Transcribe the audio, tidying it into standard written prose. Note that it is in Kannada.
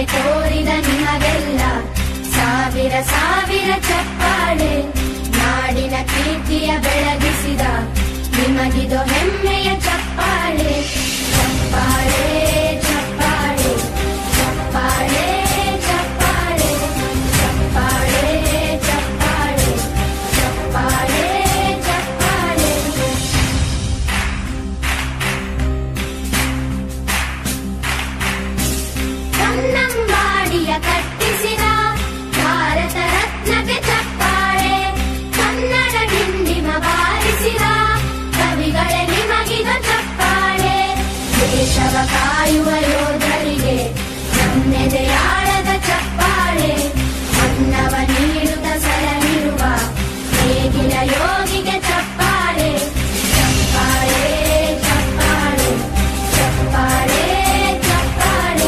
ಬಾಳ್ವೆ ತೋರಿದ ನಿಮಗೆಲ್ಲ ಸಾವಿರ ಸಾವಿರ ಚಪ್ಪಾಳೆ. ನಾಡಿನ ಕೀರ್ತಿಯ ಬೆಳಗಿಸಿದ ನಿಮಗಿದು ಹೆಮ್ಮೆಯ ಚಪ್ಪಾಳೆ. ಚಪ್ಪಾಳೆ ಚಪ್ಪಾಳೆ ಚಪ್ಪಾಳೆ ಚಪ್ಪಾಳೆ ಚಪ್ಪಾಳೆ ಚಪ್ಪಾಳೆ ಚಪ್ಪಾಳೆ ಚಪ್ಪಾಳೆ. ಕನ್ನಂಬಾಡಿಯ ಕಟ್ಟಿಸಿದ ಭಾರತ ರತ್ನಕ್ಕೆ ಚಪ್ಪಾಳೆ. ಕನ್ನಡ ಡಿಂಡಿಮ ಬಾರಿಸಿದ ಕವಿಗಳೇ ನಿಮಗಿದು ಚಪ್ಪಾಳೆ. ದೇಶವ ಕಾಯುವ